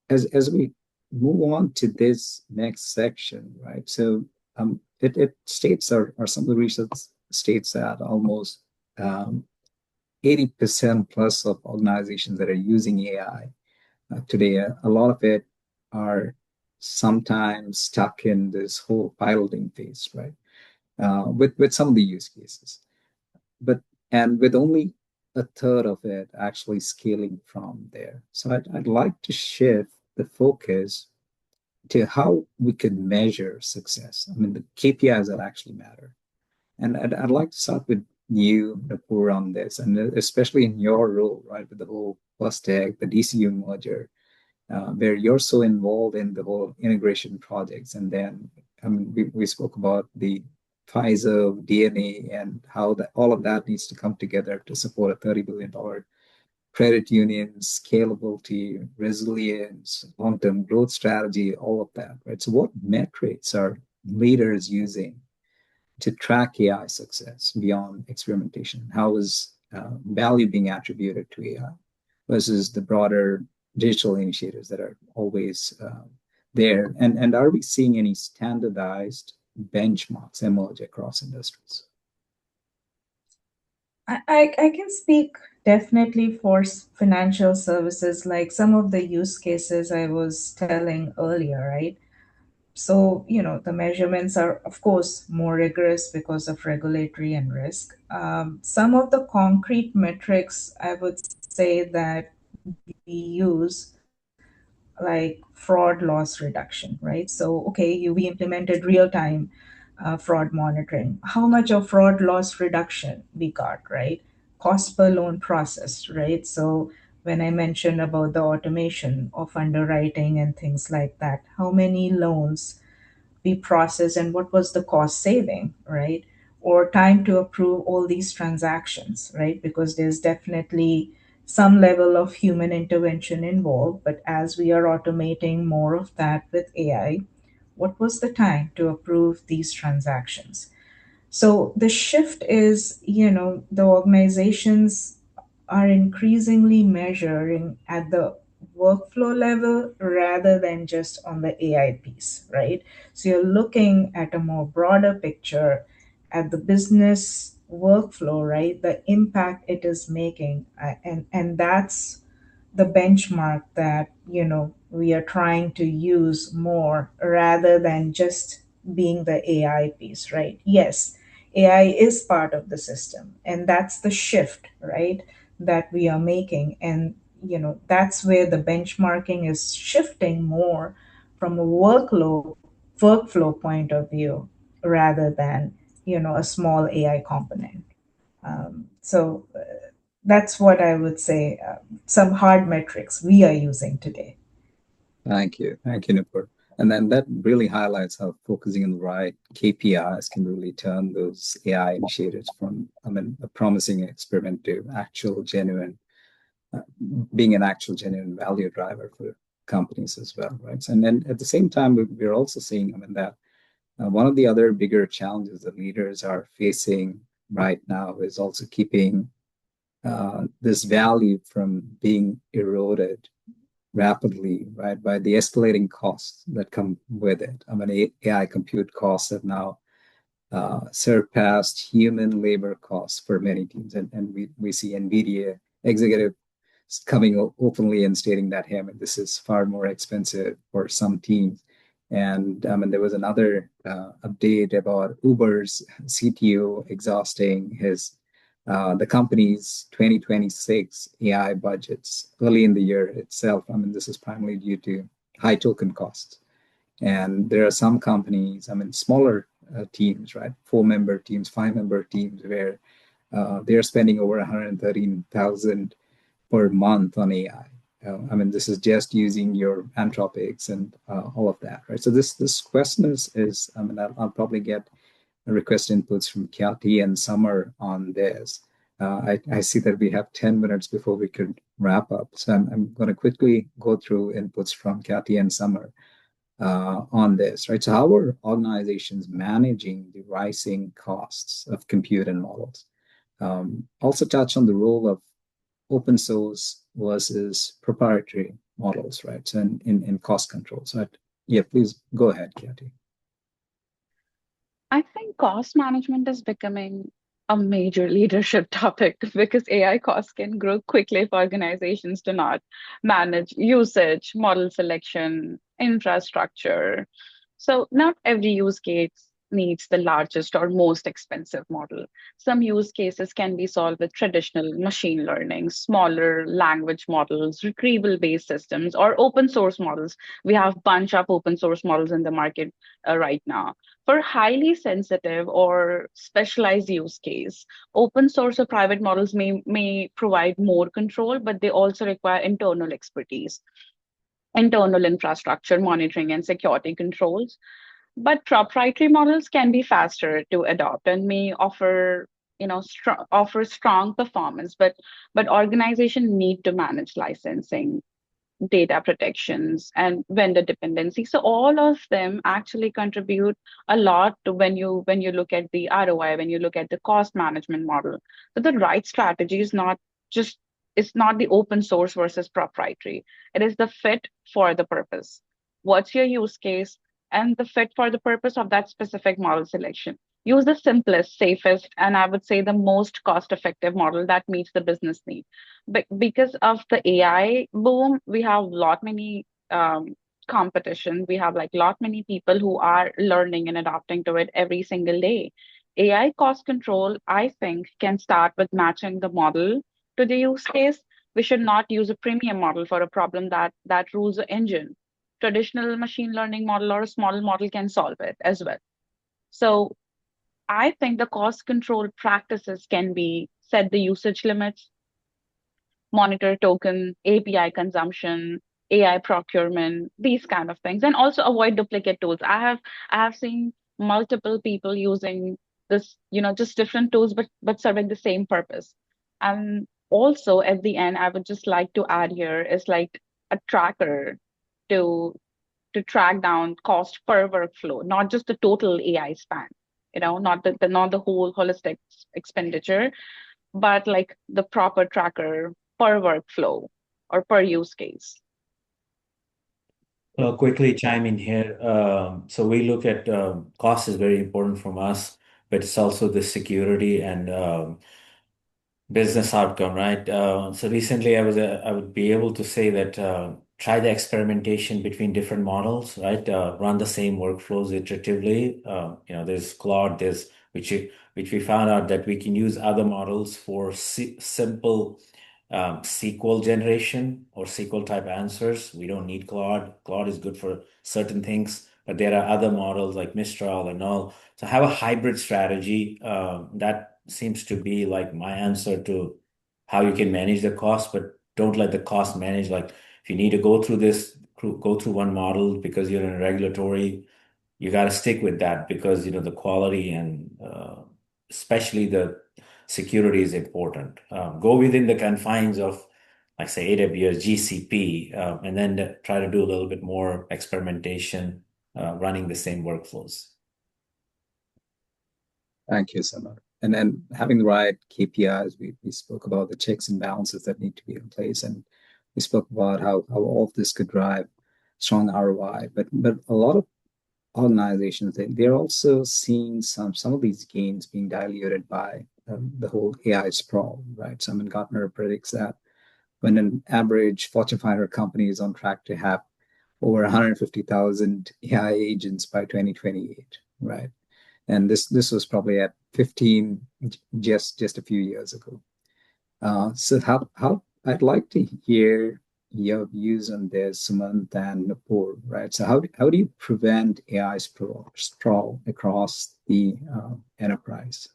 as we move on to this next section, right? So, it states or some of the research states that almost 80% plus of organizations that are using AI today, a lot of it are sometimes stuck in this whole piloting phase, right? With some of the use cases, but and with only a third of it actually scaling from there. So I'd like to shift the focus to how we could measure success. I mean, the KPIs that actually matter. And I'd like to start with you, Nupur, on this, and especially in your role, right, with the whole plus tech, the DCU merger, where you're so involved in the whole integration projects. And then, I mean, we spoke about the Pfizer DNA and how that all of that needs to come together to support a $30 billion credit union, scalability, resilience, long-term growth strategy, all of that, right? So what metrics are leaders using to track AI success beyond experimentation? How is value being attributed to AI versus the broader digital initiatives that are always there? And are we seeing any standardized benchmarks emerge across industries? I can speak definitely for financial services, like some of the use cases I was telling earlier, right? So, the measurements are, of course, more rigorous because of regulatory and risk. Some of the concrete metrics I would say that we use, like fraud loss reduction, right? So, okay, we implemented real time fraud monitoring. How much of fraud loss reduction we got, right? Cost per loan processed, right? So, when I mentioned about the automation of underwriting and things like that, how many loans we process and what was the cost saving, right? Or time to approve all these transactions, right? Because there's definitely some level of human intervention involved, but as we are automating more of that with AI, what was the time to approve these transactions? So the shift is, the organizations are increasingly measuring at the workflow level rather than just on the AI piece, right? So you're looking at a more broader picture at the business workflow, right? The impact it is making. And that's the benchmark that, we are trying to use more rather than just being the AI piece, right? Yes, AI is part of the system, and that's the shift, right, that we are making. And, that's where the benchmarking is shifting more from a workflow point of view rather than, a small AI component. So that's what I would say, some hard metrics we are using today. Thank you, Nupur. And then that really highlights how focusing on the right KPIs can really turn those AI initiatives from, I mean, a promising experiment to actual genuine, uh, being an actual genuine value driver for companies as well, right? And then at the same time, we're also seeing, I mean, that one of the other bigger challenges that leaders are facing right now is also keeping this value from being eroded rapidly, right, by the escalating costs that come with it. I mean, AI compute costs have now surpassed human labor costs for many teams. And we see NVIDIA executive coming openly and stating that, hey, I mean, this is far more expensive for some teams. And I mean, there was another update about Uber's CTO exhausting his the company's 2026 AI budgets early in the year itself. I mean, this is primarily due to high token costs. And there are some companies, I mean, smaller teams, right? 4-member teams, 5-member teams, where they're spending over 113,000 per month on AI. I mean, this is just using your anthropics and all of that, right? So this question is I mean, I'll probably get request inputs from Kathy and Summer on this. I see that we have 10 minutes before we could wrap up. So I'm going to quickly go through inputs from Kathy and Summer on this, right? So how are organizations managing the rising costs of compute and models? Also touch on the role of open source versus proprietary models, right? So in cost control. So yeah, please go ahead, Kathy. I think cost management is becoming a major leadership topic because AI costs can grow quickly if organizations do not manage usage, model selection, infrastructure. So, not every use case needs the largest or most expensive model. Some use cases can be solved with traditional machine learning, smaller language models, retrieval based systems, or open source models. We have bunch of open source models in the market right now. For highly sensitive or specialized use case, open source or private models may provide more control, but they also require internal expertise, internal infrastructure monitoring, and security controls. But proprietary models can be faster to adopt and may offer offer strong performance, but organizations need to manage licensing, data protections, and vendor dependency. So all of them actually contribute a lot to when you look at the ROI, when you look at the cost management model. So the right strategy is not just it's not the open source versus proprietary. It is the fit for the purpose. What's your use case and the fit for the purpose of that specific model selection. Use the simplest, safest, and I would say the most cost-effective model that meets the business need. But because of the AI boom, we have lot many competition. We have like lot many people who are learning and adapting to it every single day. AI cost control, I think, can start with matching the model to the use case. We should not use a premium model for a problem that rules the engine. Traditional machine learning model or a small model can solve it as well. So I think the cost control practices can be set the usage limits, monitor token, API consumption, AI procurement, these kind of things, and also avoid duplicate tools. I have seen multiple people using this, just different tools, but serving the same purpose. And also at the end, I would just like to add here is like a tracker to track down cost per workflow, not just the total AI span, not the whole holistic expenditure, but like the proper tracker per workflow or per use case. I'll quickly chime in here. So we look at cost is very important from us, but it's also the security and business outcome, right? So recently, I would be able to say that try the experimentation between different models, right? Run the same workflows iteratively. There's Claude, there's which we found out that we can use other models for simple SQL generation or SQL type answers. We don't need Claude. Claude is good for certain things, but there are other models like Mistral and all. So have a hybrid strategy. That seems to be like my answer to how you can manage the cost, but don't let the cost manage. Like if you need to go through one model because you're in a regulatory, you got to stick with that because the quality and especially the security is important. Go within the confines of, like say, AWS, GCP, and then try to do a little bit more experimentation, running the same workflows. Thank you, Samar. And then having the right KPIs, we spoke about the checks and balances that need to be in place, and we spoke about how all of this could drive strong ROI. But a lot of organizations, they're also seeing some of these gains being diluted by the whole AI sprawl, right? So, I mean, Gartner predicts that when an average Fortune 500 company is on track to have over 150,000 AI agents by 2028, right? And this was probably at 15 just a few years ago. So how I'd like to hear your views on this, Sumant and Nupur, right? So how do you prevent AI sprawl across the enterprise?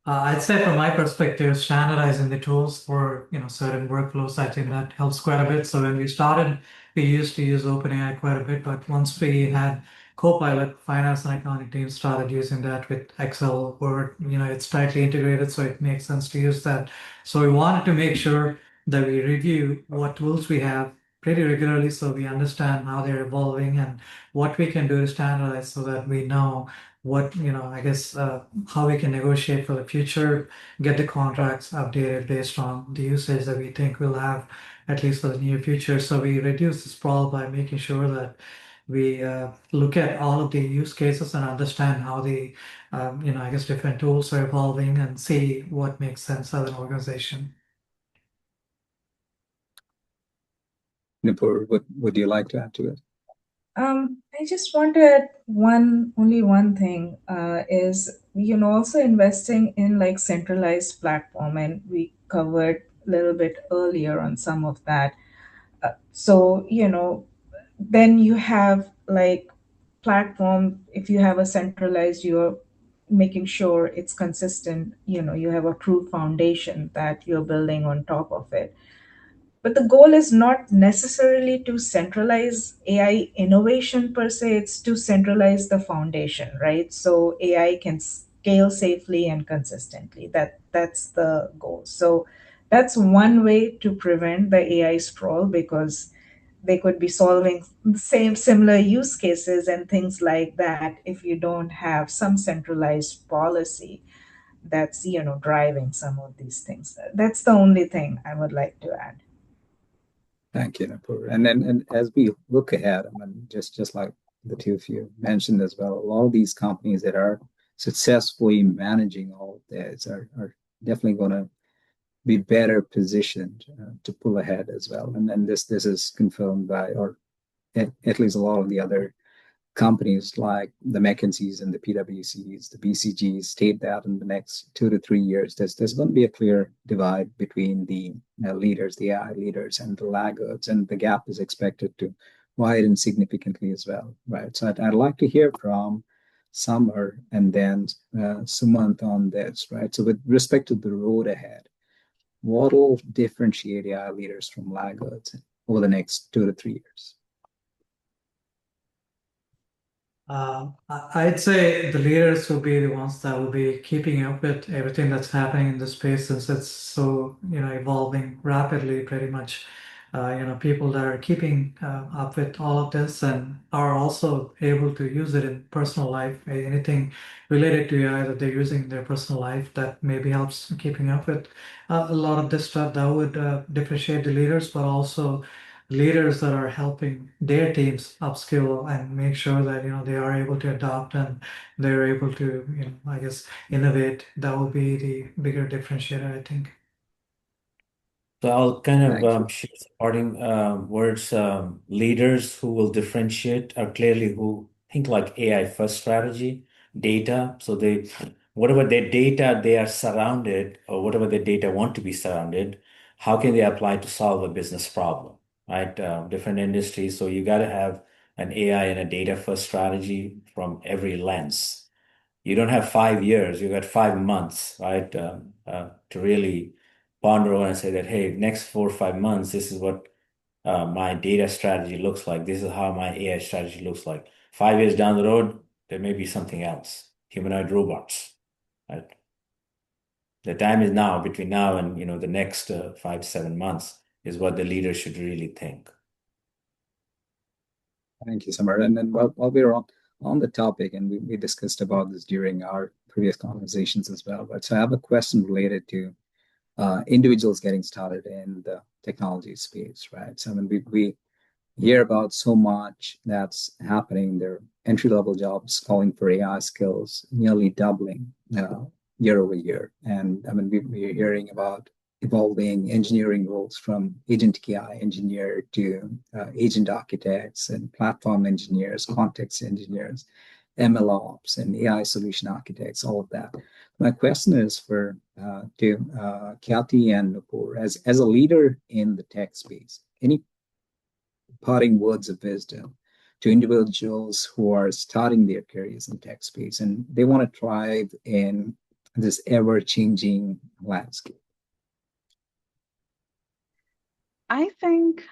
I'd say from my perspective, standardizing the tools for certain workflows, I think that helps quite a bit. So when we started, we used to use OpenAI quite a bit, but once we had Copilot, finance and accounting teams started using that with Excel, Word, it's tightly integrated, so it makes sense to use that. So we wanted to make sure that we review what tools we have pretty regularly so we understand how they're evolving and what we can do to standardize so that we know what I guess how we can negotiate for the future, get the contracts updated based on the usage that we think we'll have at least for the near future. So we reduce the sprawl by making sure that we look at all of the use cases and understand how the I guess different tools are evolving and see what makes sense as an organization. Nupur, what would you like to add to it? I just want to add only one thing, is, also investing in like centralized platform, and we covered a little bit earlier on some of that. So, then you have like platform, if you have a centralized, you're making sure it's consistent, you have a true foundation that you're building on top of it. But the goal is not necessarily to centralize AI innovation per se, it's to centralize the foundation, right? So AI can scale safely and consistently. That's the goal. So that's one way to prevent the AI sprawl, because they could be solving the same similar use cases and things like that if you don't have some centralized policy that's driving some of these things. That's the only thing I would like to add. Thank you, Nupur. And as we look ahead, I mean, just like the two of you mentioned as well, a lot of these companies that are successfully managing all of this are definitely going to be better positioned to pull ahead as well. And then this is confirmed by, or at least a lot of the other companies like the McKinseys and the PwCs, the BCGs state that in the next 2 to 3 years, there's going to be a clear divide between the leaders, the AI leaders, and the laggards, and the gap is expected to widen significantly as well, right? So I'd like to hear from Summer and then Sumant on this, right? So with respect to the road ahead, what will differentiate AI leaders from laggards over the next 2 to 3 years? I'd say the leaders will be the ones that will be keeping up with everything that's happening in the space since it's so, evolving rapidly, pretty much. People that are keeping up with all of this and are also able to use it in personal life, anything related to AI that they're using in their personal life that maybe helps keeping up with a lot of this stuff that would differentiate the leaders, but also leaders that are helping their teams upskill and make sure that they are able to adopt and they're able to I guess innovate. That will be the bigger differentiator, I think. So I'll kind Thank you. of share supporting words. Leaders who will differentiate are clearly who think like AI first strategy, data. So whatever their data they are surrounded, or whatever their data want to be surrounded, how can they apply to solve a business problem, right? Different industries. So you got to have an AI and a data first strategy from every lens. You don't have 5 years, you got 5 months, right? To really ponder on and say that, hey, next 4 or 5 months, this is what my data strategy looks like. This is how my AI strategy looks like. 5 years down the road, there may be something else, humanoid robots, right? The time is now, between now and the next 5 to 7 months is what the leader should really think. Thank you, Samar. And then while we're on the topic, and we discussed about this during our previous conversations as well, but so I have a question related to individuals getting started in the technology space, right? So I mean, we hear about so much that's happening. There are entry-level jobs calling for AI skills, nearly doubling year over year. And I mean, we're hearing about evolving engineering roles from agentic AI engineer to agent architects and platform engineers, context engineers. ML ops and AI solution architects, all of that. My question is for to Kathy and Nupur, as a leader in the tech space, any parting words of wisdom to individuals who are starting their careers in tech space and they want to thrive in this ever-changing landscape? I think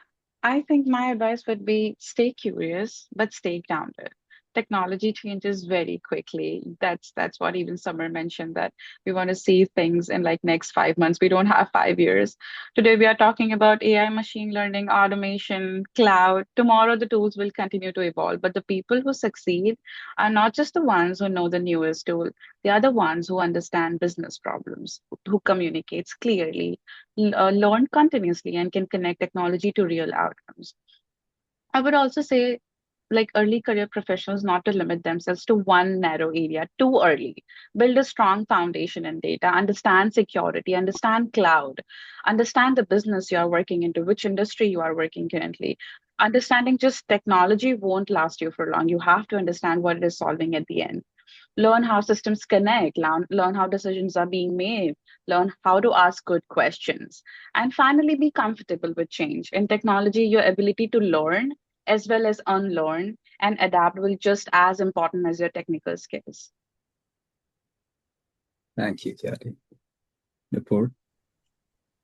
I think my advice would be stay curious, but stay grounded. Technology changes very quickly. That's what even Summer mentioned, that we want to see things in like next 5 months. We don't have 5 years. Today we are talking about AI, machine learning, automation, cloud. Tomorrow the tools will continue to evolve, but the people who succeed are not just the ones who know the newest tool. They are the ones who understand business problems, who communicates clearly, learn continuously, and can connect technology to real outcomes. I would also say, like early career professionals, not to limit themselves to one narrow area too early. Build a strong foundation in data, understand security, understand cloud, understand the business you are working into, which industry you are working currently. Understanding just technology won't last you for long. You have to understand what it is solving at the end. Learn how systems connect, learn how decisions are being made, learn how to ask good questions, and finally be comfortable with change. In technology, your ability to learn as well as unlearn and adapt will just as important as your technical skills. Thank you, Kathy. Nupur?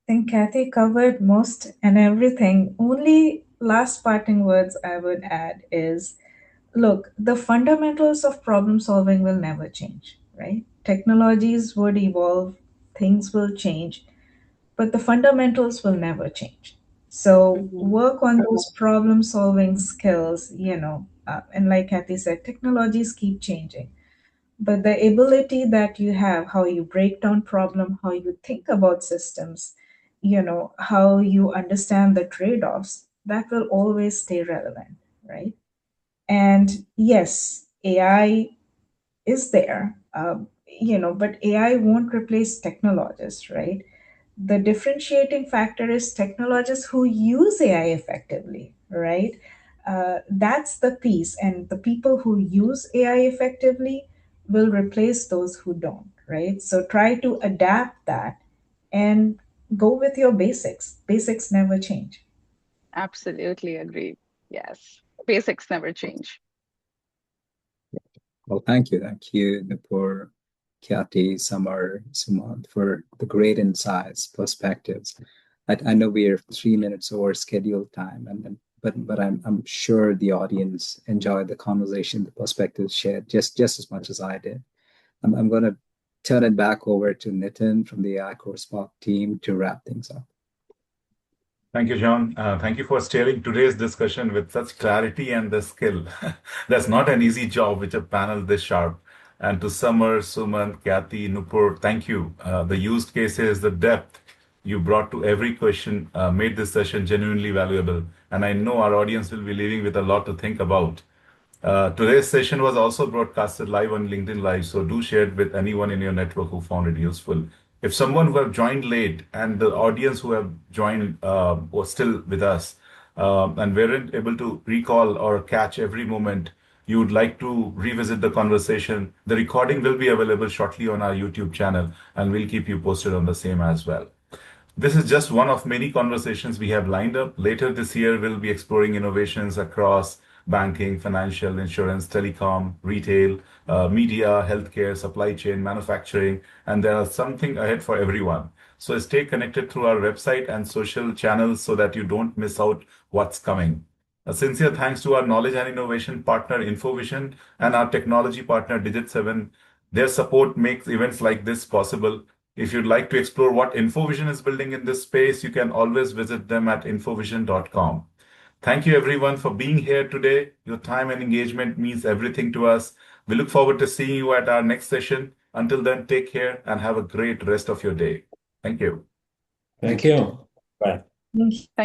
I think Kathy covered most and everything. Only last parting words I would add is, look, the fundamentals of problem solving will never change, right? Technologies would evolve, things will change, but the fundamentals will never change. So Mhm. work on those problem solving skills, and like Kathy said, technologies keep changing. But the ability that you have, how you break down problem, how you think about systems, how you understand the trade-offs, that will always stay relevant, right? And yes, AI is there, but AI won't replace technologists, right? The differentiating factor is technologists who use AI effectively, right? That's the piece. And the people who use AI effectively will replace those who don't, right? So try to adapt that and go with your basics. Basics never change. Absolutely agree. Yes. Basics never change. Well, thank you, Nupur, Kathy, Samar, Sumant, for the great insights, perspectives. I know we are 3 minutes over scheduled time, but I'm sure the audience enjoyed the conversation, the perspectives shared just as much as I did. I'm going to turn it back over to Nitin from the AI Course Park team to wrap things up. Thank you, John. Thank you for steering today's discussion with such clarity and the skill. That's not an easy job with a panel this sharp. And to Summer, Sumant, Kathy, Nupur, thank you. The use cases, the depth you brought to every question made this session genuinely valuable. And I know our audience will be leaving with a lot to think about. Today's session was also broadcasted live on LinkedIn Live, so do share it with anyone in your network who found it useful. If someone who have joined late and the audience who have joined was still with us and weren't able to recall or catch every moment, you would like to revisit the conversation, the recording will be available shortly on our YouTube channel, and we'll keep you posted on the same as well. This is just one of many conversations we have lined up. Later this year, we'll be exploring innovations across banking, financial, insurance, telecom, retail, media, healthcare, supply chain, manufacturing, and there are something ahead for everyone. So stay connected through our website and social channels so that you don't miss out what's coming. A sincere thanks to our knowledge and innovation partner InfoVision and our technology partner Digit7. Their support makes events like this possible. If you'd like to explore what InfoVision is building in this space, you can always visit them at infovision.com. Thank you everyone for being here today. Your time and engagement means everything to us. We look forward to seeing you at our next session. Until then, take care and have a great rest of your day. Thank you. Thank you. Bye. Thank